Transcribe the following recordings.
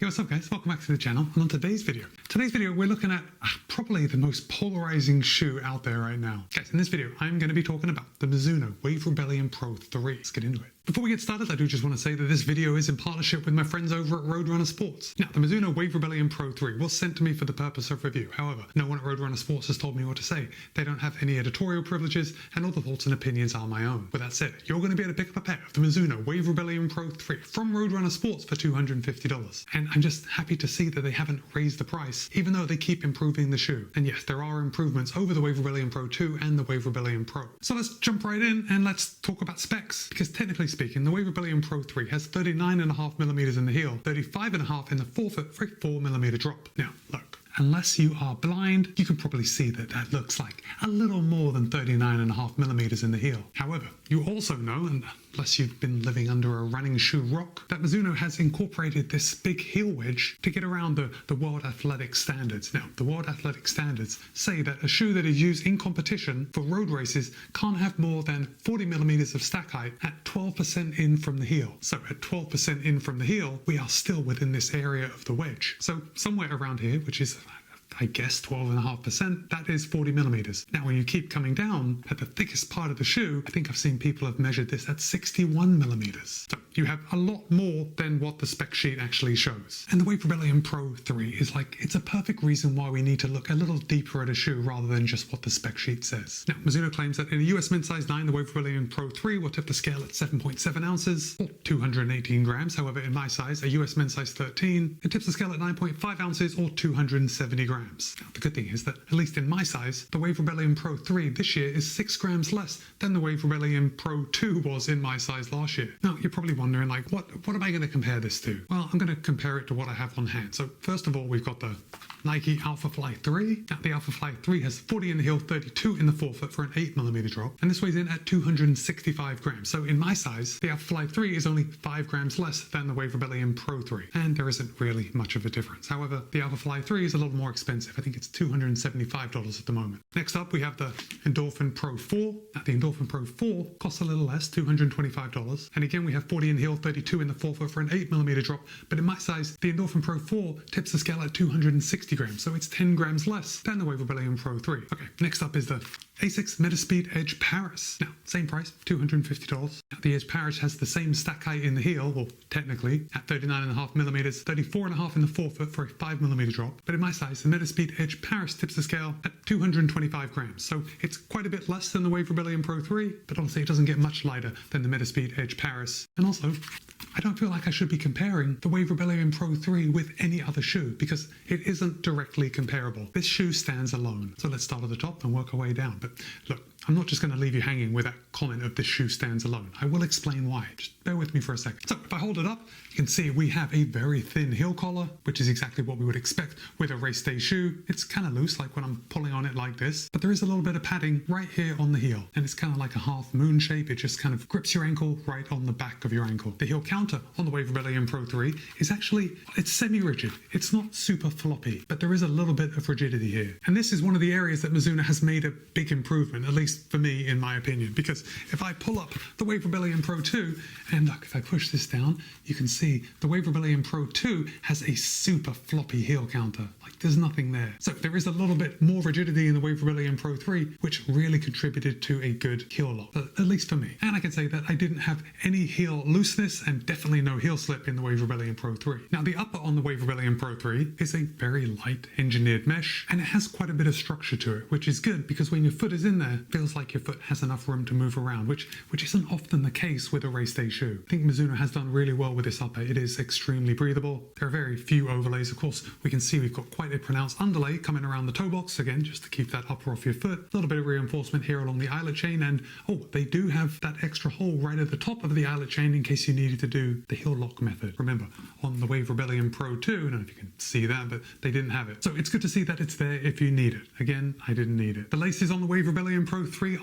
Yo, what's up guys, welcome back to the channel, and on today's video we're looking at probably the most polarizing shoe out there right now. Guys, in this video I'm going to be talking about the Mizuno Wave Rebellion Pro 3. Let's get into it. Before we get started, I do just want to say that this video is in partnership with my friends over at Roadrunner Sports. Now, the Mizuno Wave Rebellion Pro 3 was sent to me for the purpose of review. However, no one at Roadrunner Sports has told me what to say. They don't have any editorial privileges, and all the thoughts and opinions are my own. With that said, you're going to be able to pick up a pair of the Mizuno Wave Rebellion Pro 3 from Roadrunner Sports for $250. And I'm just happy to see that they haven't raised the price, even though they keep improving the shoe. And yes, there are improvements over the Wave Rebellion Pro 2 and the Wave Rebellion Pro. So let's jump right in and let's talk about specs. Because technically speaking, the Wave Rebellion Pro 3 has 39.5mm in the heel, 35.5 in the forefoot for a 4mm drop. Now, look, unless you are blind, you can probably see that that looks like a little more than 39.5mm in the heel. However, you also know, and unless you've been living under a running shoe rock, that Mizuno has incorporated this big heel wedge to get around the World Athletic Standards. Now, the World Athletic Standards say that a shoe that is used in competition for road races can't have more than 40mm of stack height at 12% in from the heel. So at 12% in from the heel, we are still within this area of the wedge. So somewhere around here, which is I guess 12.5%, that is 40mm. Now when you keep coming down at the thickest part of the shoe, I think I've seen people have measured this at 61mm. So you have a lot more than what the spec sheet actually shows. And the Wave Rebellion Pro 3 is like, it's a perfect reason why we need to look a little deeper at a shoe rather than just what the spec sheet says. Now, Mizuno claims that in a US men's size 9, the Wave Rebellion Pro 3 will tip the scale at 7.7 ounces or 218 grams. However, in my size, a US men's size 13, it tips the scale at 9.5 ounces or 270 grams. Now, the good thing is that, at least in my size, the Wave Rebellion Pro 3 this year is 6 grams less than the Wave Rebellion Pro 2 was in my size last year. Now, you're probably wondering, like, what am I going to compare this to? Well, I'm going to compare it to what I have on hand. So, first of all, we've got the Nike Alpha Fly 3. Now, the Alpha Fly 3 has 40 in the heel, 32 in the forefoot for an 8mm drop, and this weighs in at 265 grams. So, in my size, the Alpha Fly 3 is only 5 grams less than the Wave Rebellion Pro 3, and there isn't really much of a difference. However, the Alpha Fly 3 is a little more expensive. I think it's $275 at the moment. Next up, we have the Endorphin Pro 4. Now, the Endorphin Pro 4 costs a little less, $225. And again, we have 40 in the heel, 32 in the forefoot for an 8mm drop. But in my size, the Endorphin Pro 4 tips the scale at 260 grams. So it's 10 grams less than the Wave Rebellion Pro 3. Okay, next up is the Asics Metaspeed Edge Paris. Now, same price, $250. Now, the Edge Paris has the same stack height in the heel, or technically, at 39.5mm, 34.5 in the forefoot for a 5mm drop. But in my size, the Metaspeed Edge Paris tips the scale at 225 grams. So it's quite a bit less than the Wave Rebellion Pro 3, but honestly, it doesn't get much lighter than the Metaspeed Edge Paris. And also, I don't feel like I should be comparing the Wave Rebellion Pro 3 with any other shoe because it isn't directly comparable. This shoe stands alone. So let's start at the top and work our way down. But look, I'm not just going to leave you hanging with that comment of this shoe stands alone. I will explain why. Just bear with me for a second. So if I hold it up, you can see we have a very thin heel collar, which is exactly what we would expect with a race day shoe. It's kind of loose, like when I'm pulling on it like this, but there is a little bit of padding right here on the heel, and it's kind of like a half moon shape. It just kind of grips your ankle right on the back of your ankle. The heel counter on the Wave Rebellion Pro 3 is actually, it's semi-rigid. It's not super floppy, but there is a little bit of rigidity here. And this is one of the areas that Mizuno has made a big improvement, at least for me, in my opinion, because if I pull up the Wave Rebellion Pro 2, and look, if I push this down, you can see the Wave Rebellion Pro 2 has a super floppy heel counter. Like, there's nothing there. So there is a little bit more rigidity in the Wave Rebellion Pro 3, which really contributed to a good heel lock, at least for me. And I can say that I didn't have any heel looseness and definitely no heel slip in the Wave Rebellion Pro 3. Now, the upper on the Wave Rebellion Pro 3 is a very light engineered mesh, and it has quite a bit of structure to it, which is good because when your foot is in there, it feels like your foot has enough room to move around, which isn't often the case with a race day shoe. I think Mizuno has done really well with this upper. It is extremely breathable. There are very few overlays. Of course, we can see we've got quite a pronounced underlay coming around the toe box, again, just to keep that upper off your foot. A little bit of reinforcement here along the eyelet chain, and oh, they do have that extra hole right at the top of the eyelet chain in case you needed to do the heel lock method. Remember, on the Wave Rebellion Pro 2, I don't know if you can see that, but they didn't have it. So it's good to see that it's there if you need it. Again, I didn't need it. The laces on the Wave Rebellion Pro 3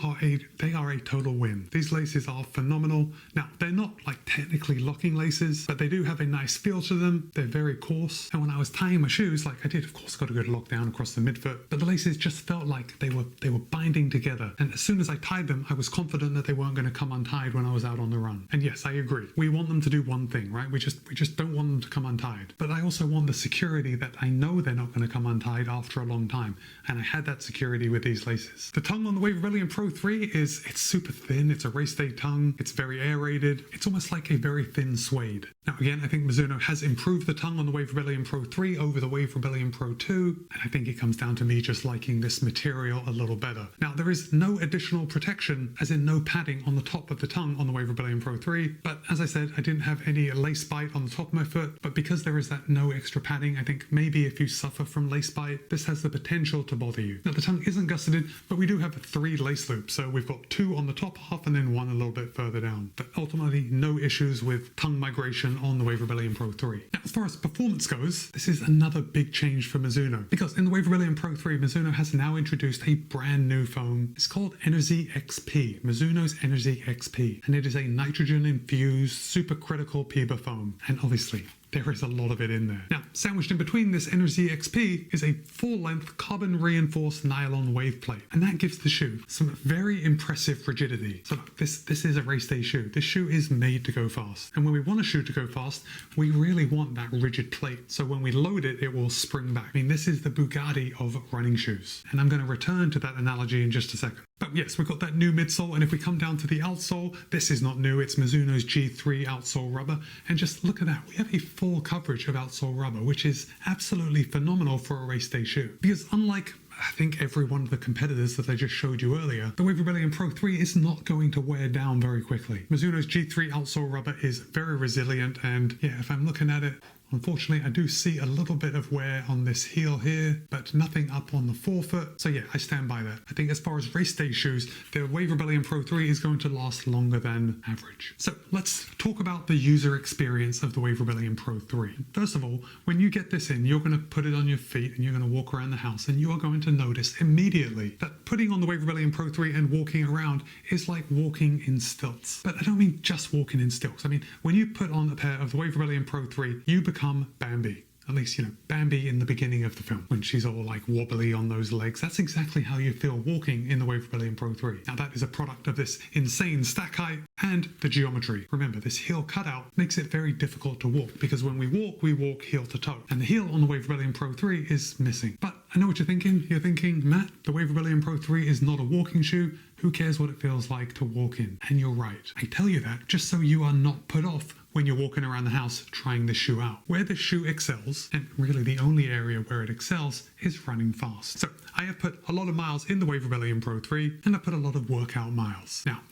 are a total win. These laces are phenomenal. Now, they're not like technically locking laces, but they do have a nice feel to them. They're very coarse. And when I was tying my shoes, like I did, of course, got a good lockdown across the midfoot, but the laces just felt like they were binding together. And as soon as I tied them, I was confident that they weren't going to come untied when I was out on the run. And yes, I agree. We want them to do one thing, right? We just don't want them to come untied. But I also want the security that I know they're not going to come untied after a long time. And I had that security with these laces. The tongue on the Wave Rebellion Pro 3 it's super thin. It's a race day tongue. It's very aerated. It's almost like a very thin suede. Now again, I think Mizuno has improved the tongue on the Wave Rebellion Pro 3 over the Wave Rebellion Pro 2. And I think it comes down to me just liking this material a little better. Now there is no additional protection, as in no padding on the top of the tongue on the Wave Rebellion Pro 3. But as I said, I didn't have any lace bite on the top of my foot. But because there is that no extra padding, I think maybe if you suffer from lace bite, this has the potential to bother you. Now the tongue isn't gusseted, but we do have 3 lace loops. So we've got 2 on the top half and then 1 a little bit further down. But ultimately, no issues with tongue migration on the Wave Rebellion Pro 3. Now, as far as performance goes, this is another big change for Mizuno, because in the Wave Rebellion Pro 3, Mizuno has now introduced a brand new foam. It's called Energy XP, Mizuno's Energy XP, and it is a nitrogen-infused supercritical PIBA foam. And obviously, there is a lot of it in there. Now, sandwiched in between this Energy XP is a full-length carbon-reinforced nylon wave plate, and that gives the shoe some very impressive rigidity. So look, this is a race day shoe. This shoe is made to go fast, and when we want a shoe to go fast, we really want that rigid plate. So when we load it, it will spring back. I mean, this is the Bugatti of running shoes, and I'm going to return to that analogy in just a second. But yes, we've got that new midsole, and if we come down to the outsole, this is not new. It's Mizuno's G3 outsole rubber, and just look at that. We have a full coverage of outsole rubber, which is absolutely phenomenal for a race day shoe. Because unlike I think every one of the competitors that I just showed you earlier, the Wave Rebellion Pro 3 is not going to wear down very quickly. Mizuno's G3 outsole rubber is very resilient, and yeah, if I'm looking at it, unfortunately, I do see a little bit of wear on this heel here, but nothing up on the forefoot. So yeah, I stand by that. I think as far as race day shoes, the Wave Rebellion Pro 3 is going to last longer than average. So let's talk about the user experience of the Wave Rebellion Pro 3. First of all, when you get this in, you're going to put it on your feet and you're going to walk around the house, and you are going to notice immediately that putting on the Wave Rebellion Pro 3 and walking around is like walking in stilts. But I don't mean just walking in stilts. I mean, when you put on a pair of the Wave Rebellion Pro 3, you become Bambi. At least, Bambi in the beginning of the film, when she's all like wobbly on those legs. That's exactly how you feel walking in the Wave Rebellion Pro 3. Now that is a product of this insane stack height and the geometry. Remember, this heel cutout makes it very difficult to walk, because when we walk heel to toe. And the heel on the Wave Rebellion Pro 3 is missing. But I know what you're thinking. You're thinking, Matt, the Wave Rebellion Pro 3 is not a walking shoe. Who cares what it feels like to walk in? And you're right. I tell you that just so you are not put off when you're walking around the house trying this shoe out. Where this shoe excels, and really the only area where it excels, is running fast. So I have put a lot of miles in the Wave Rebellion Pro 3, and I put a lot of workout miles. Now,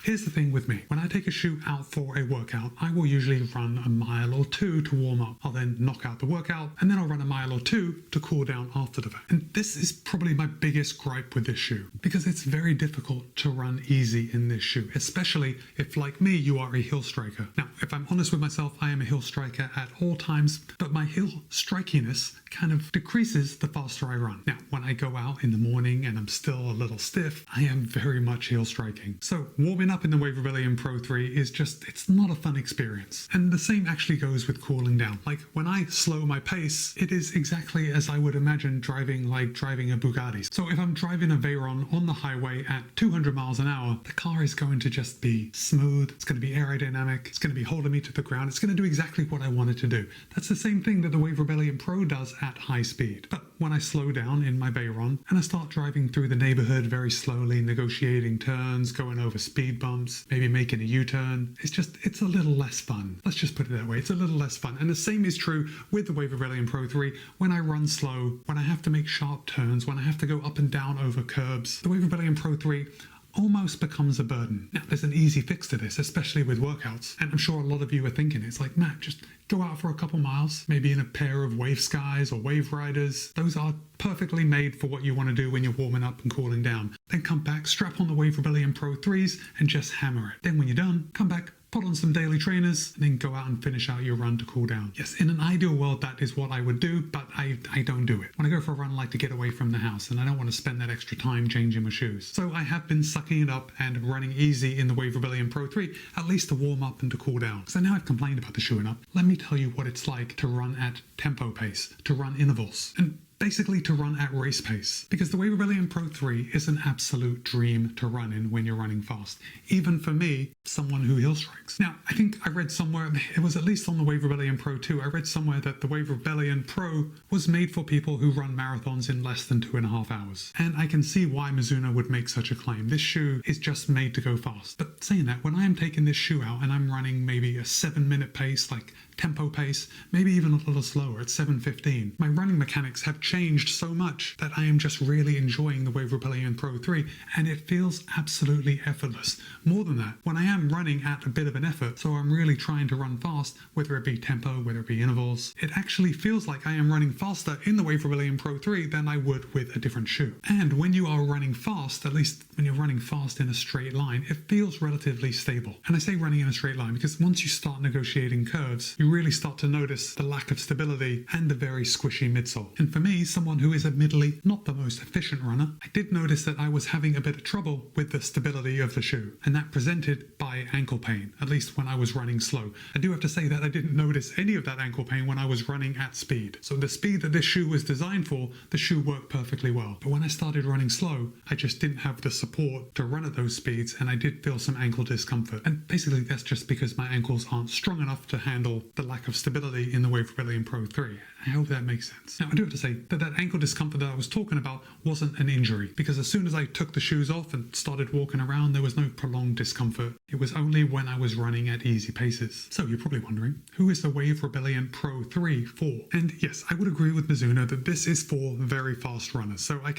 here's the thing with me. When I take a shoe out for a workout, I will usually run a mile or 2 to warm up. I'll then knock out the workout, and then I'll run a mile or 2 to cool down after the fact. And this is probably my biggest gripe with this shoe, because it's very difficult to run easy in this shoe, especially if, like me, you are a heel striker. Now, if I'm honest with myself, I am a heel striker at all times, but my heel strikiness kind of decreases the faster I run. Now, when I go out in the morning and I'm still a little stiff, I am very much heel striking. So warming up in the Wave Rebellion Pro 3 is just, it's not a fun experience. And the same actually goes with cooling down. Like when I slow my pace, it is exactly as I would imagine driving a Bugatti. So if I'm driving a Veyron on the highway at 200 miles an hour, the car is going to just be smooth. It's going to be aerodynamic. It's going to be holding me to the ground. It's going to do exactly what I want it to do. That's the same thing that the Wave Rebellion Pro does at high speed. But when I slow down in my Veyron and I start driving through the neighborhood very slowly, negotiating turns, going over speed bumps, maybe making a U-turn, it's a little less fun. Let's just put it that way. It's a little less fun. And the same is true with the Wave Rebellion Pro 3. When I run slow, when I have to make sharp turns, when I have to go up and down over curbs, the Wave Rebellion Pro 3 almost becomes a burden. Now, there's an easy fix to this, especially with workouts. And I'm sure a lot of you are thinking, it's like, Matt, just go out for a couple miles, maybe in a pair of Wave Skies or Wave Riders. Those are perfectly made for what you want to do when you're warming up and cooling down. Then come back, strap on the Wave Rebellion Pro 3s and just hammer it. Then when you're done, come back, put on some daily trainers, and then go out and finish out your run to cool down. Yes, in an ideal world, that is what I would do, but I don't do it. When I go for a run, I like to get away from the house, and I don't want to spend that extra time changing my shoes. So I have been sucking it up and running easy in the Wave Rebellion Pro 3, at least to warm up and to cool down. So now I've complained about the shoe enough. Let me tell you what it's like to run at tempo pace, to run intervals, and basically to run at race pace, because the Wave Rebellion Pro 3 is an absolute dream to run in when you're running fast, even for me, someone who heel strikes. Now, I think I read somewhere, it was at least on the Wave Rebellion Pro 2, I read somewhere that the Wave Rebellion Pro was made for people who run marathons in less than 2.5 hours. And I can see why Mizuno would make such a claim. This shoe is just made to go fast. But saying that, when I am taking this shoe out and I'm running maybe a 7-minute pace, like tempo pace, maybe even a little slower at 7:15, my running mechanics have changed so much that I am just really enjoying the Wave Rebellion Pro 3, and it feels absolutely effortless. More than that, when I am running at a bit of an effort, so I'm really trying to run fast, whether it be tempo, whether it be intervals, it actually feels like I am running faster in the Wave Rebellion Pro 3 than I would with a different shoe. And when you are running fast, at least when you're running fast in a straight line, it feels relatively stable. And I say running in a straight line because once you start negotiating curves, you really start to notice the lack of stability and the very squishy midsole. And for me, someone who is admittedly not the most efficient runner, I did notice that I was having a bit of trouble with the stability of the shoe, and that presented by ankle pain, at least when I was running slow. I do have to say that I didn't notice any of that ankle pain when I was running at speed. So the speed that this shoe was designed for, the shoe worked perfectly well. But when I started running slow, I just didn't have the support to run at those speeds, and I did feel some ankle discomfort. And basically that's just because my ankles aren't strong enough to handle the lack of stability in the Wave Rebellion Pro 3. I hope that makes sense. Now, I do have to say that that ankle discomfort that I was talking about wasn't an injury, because as soon as I took the shoes off and started walking around, there was no prolonged discomfort. It was only when I was running at easy paces. So you're probably wondering, who is the Wave Rebellion Pro 3 for? And yes, I would agree with Mizuno that this is for very fast runners. So I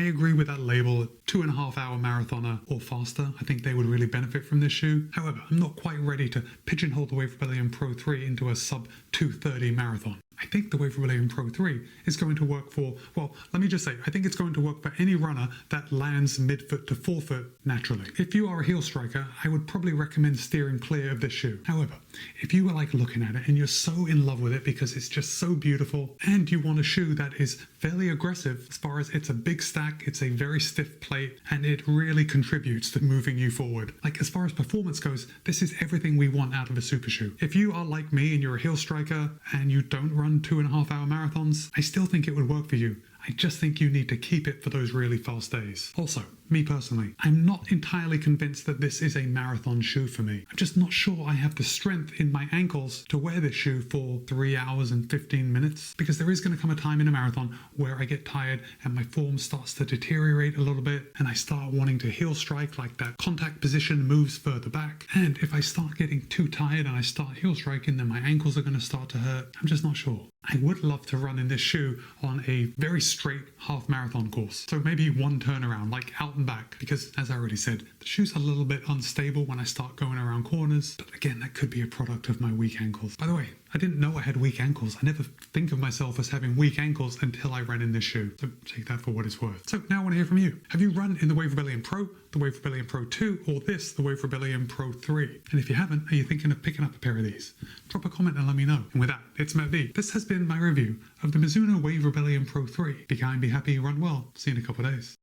agree with that label, 2.5-hour marathoner or faster. I think they would really benefit from this shoe. However, I'm not quite ready to pigeonhole the Wave Rebellion Pro 3 into a sub 2:30 marathon. I think the Wave Rebellion Pro 3 is going to work for, well, let me just say, I think it's going to work for any runner that lands midfoot to forefoot naturally. If you are a heel striker, I would probably recommend steering clear of this shoe. However, if you were like looking at it and you're so in love with it because it's just so beautiful, and you want a shoe that is fairly aggressive as far as it's a big stack, it's a very stiff plate, and it really contributes to moving you forward. Like, as far as performance goes, this is everything we want out of a super shoe. If you are like me and you're a heel striker and you don't run 2.5-hour marathons, I still think it would work for you. I just think you need to keep it for those really fast days. Also, me personally, I'm not entirely convinced that this is a marathon shoe for me. I'm just not sure I have the strength in my ankles to wear this shoe for 3 hours and 15 minutes, because there is going to come a time in a marathon where I get tired and my form starts to deteriorate a little bit, and I start wanting to heel strike, like that contact position moves further back. And if I start getting too tired and I start heel striking, then my ankles are going to start to hurt. I'm just not sure. I would love to run in this shoe on a very straight half marathon course. So maybe one turnaround, like out and back, because as I already said, the shoe's a little bit unstable when I start going around corners. But again, that could be a product of my weak ankles. By the way, I didn't know I had weak ankles. I never think of myself as having weak ankles until I ran in this shoe. So take that for what it's worth. So now I want to hear from you. Have you run in the Wave Rebellion Pro, the Wave Rebellion Pro 2, or this, the Wave Rebellion Pro 3? And if you haven't, are you thinking of picking up a pair of these? Drop a comment and let me know. And with that, it's Matt B. This has been my review of the Mizuno Wave Rebellion Pro 3. Be kind, be happy, run well. See you in a couple of days.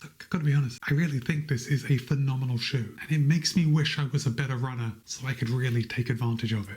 Look, gotta be honest, I really think this is a phenomenal shoe, and it makes me wish I was a better runner so I could really take advantage of it.